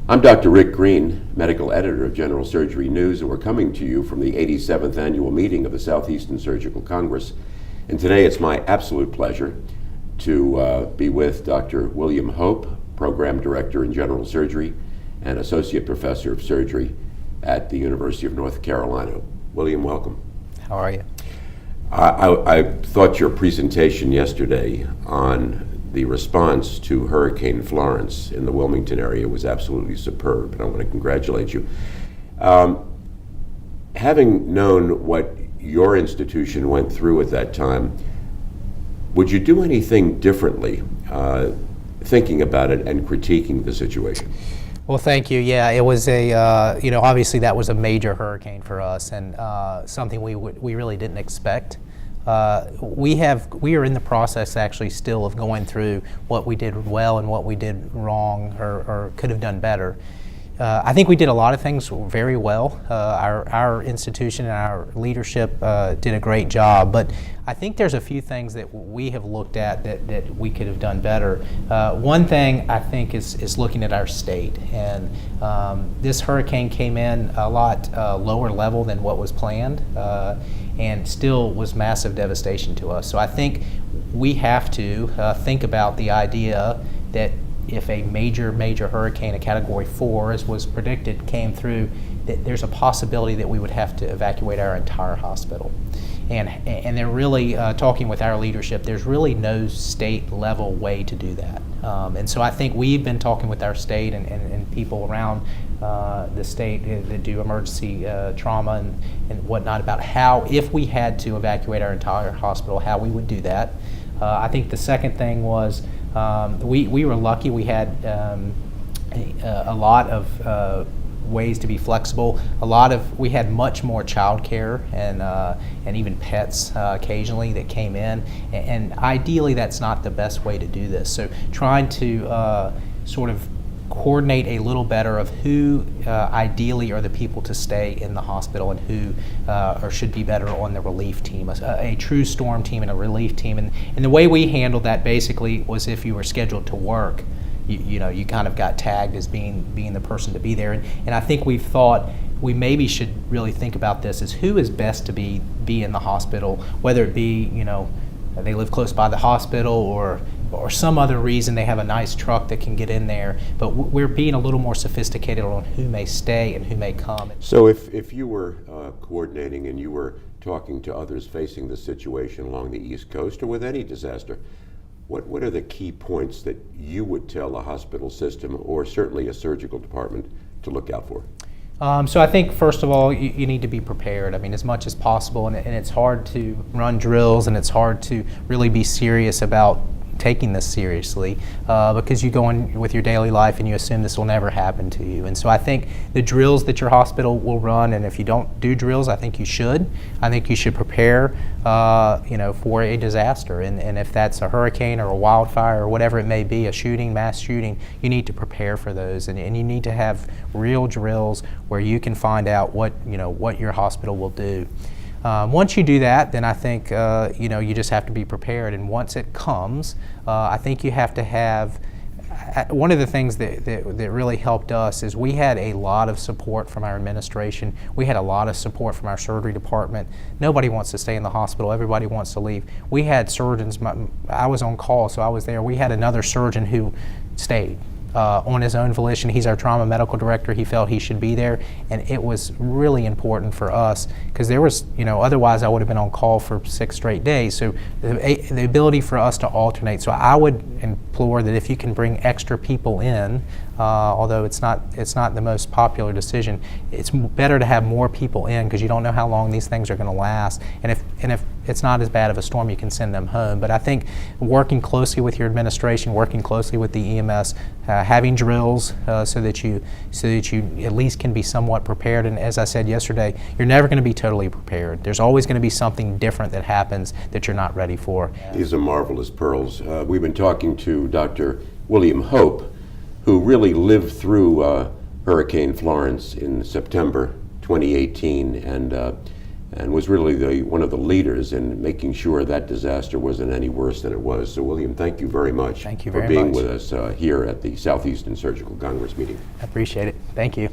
I'm Dr. Rick Green, medical editor of General Surgery News, and we're coming to you from the 87th annual meeting of the Southeastern Surgical Congress. And today it's my absolute pleasure to be with Dr. William Hope, Program Director in General Surgery and Associate Professor of Surgery at the University of North Carolina. William, welcome. How are you? I thought your presentation yesterday on the response to Hurricane Florence in the Wilmington area was absolutely superb, and I want to congratulate you. Having known what your institution went through at that time, would you do anything differently, thinking about it and critiquing the situation? Well, thank you. Yeah, it was a, obviously that was a major hurricane for us, and something we really didn't expect. We are in the process actually still of going through what we did well and what we did wrong or could have done better. I think we did a lot of things very well. Our institution and our leadership did a great job, but I think there's a few things that we have looked at that we could have done better. One thing I think is looking at our state, and this hurricane came in a lot lower level than what was planned, and still was massive devastation to us. So I think we have to think about the idea that if a major hurricane, a Category 4, as was predicted, came through, that there's a possibility that we would have to evacuate our entire hospital. And they're really talking with our leadership, there's really no state level way to do that. And so I think we've been talking with our state and people around the state that do emergency trauma and whatnot about how, if we had to evacuate our entire hospital, how we would do that. I think the second thing was we were lucky. We had a lot of ways to be flexible. We had much more childcare and even pets occasionally that came in. And ideally, that's not the best way to do this. So trying to sort of coordinate a little better of who ideally are the people to stay in the hospital and who or should be better on the relief team, a true storm team and a relief team. And the way we handled that basically was if you were scheduled to work, you kind of got tagged as being the person to be there. And I think we've thought we maybe should really think about this as who is best to be in the hospital, whether it be, they live close by the hospital or some other reason they have a nice truck that can get in there. But we're being a little more sophisticated on who may stay and who may come. So if you were coordinating and you were talking to others facing the situation along the East Coast or with any disaster, what are the key points that you would tell a hospital system or certainly a surgical department to look out for? So I think, first of all, you need to be prepared. I mean, as much as possible, and it's hard to run drills and it's hard to really be serious about taking this seriously because you go on with your daily life and you assume this will never happen to you. And so I think the drills that your hospital will run, and if you don't do drills, I think you should. I think you should prepare for a disaster. And if that's a hurricane or a wildfire or whatever it may be, a shooting, mass shooting, you need to prepare for those. And you need to have real drills where you can find out what your hospital will do. Once you do that, then I think you just have to be prepared. And once it comes, I think you have to have. One of the things that really helped us is we had a lot of support from our administration. We had a lot of support from our surgery department. Nobody wants to stay in the hospital. Everybody wants to leave. We had surgeons. I was on call, so I was there. We had another surgeon who stayed. On his own volition. He's our trauma medical director. He felt he should be there, and it was really important for us because there was, otherwise I would have been on call for 6 straight days. So the ability for us to alternate. So I would implore that if you can bring extra people in, although it's not the most popular decision, it's better to have more people in because you don't know how long these things are going to last. And if it's not as bad of a storm, you can send them home. But I think working closely with your administration, working closely with the EMS, having drills so that you at least can be somewhat prepared. And as I said yesterday, you're never going to be totally prepared. There's always going to be something different that happens that you're not ready for. These are marvelous pearls. We've been talking to Dr. William Hope, who really lived through Hurricane Florence in September 2018, and and was really one of the leaders in making sure that disaster wasn't any worse than it was. So William, thank you very much Thank you for very being much. with us here at the Southeastern Surgical Congress meeting. I appreciate it. Thank you.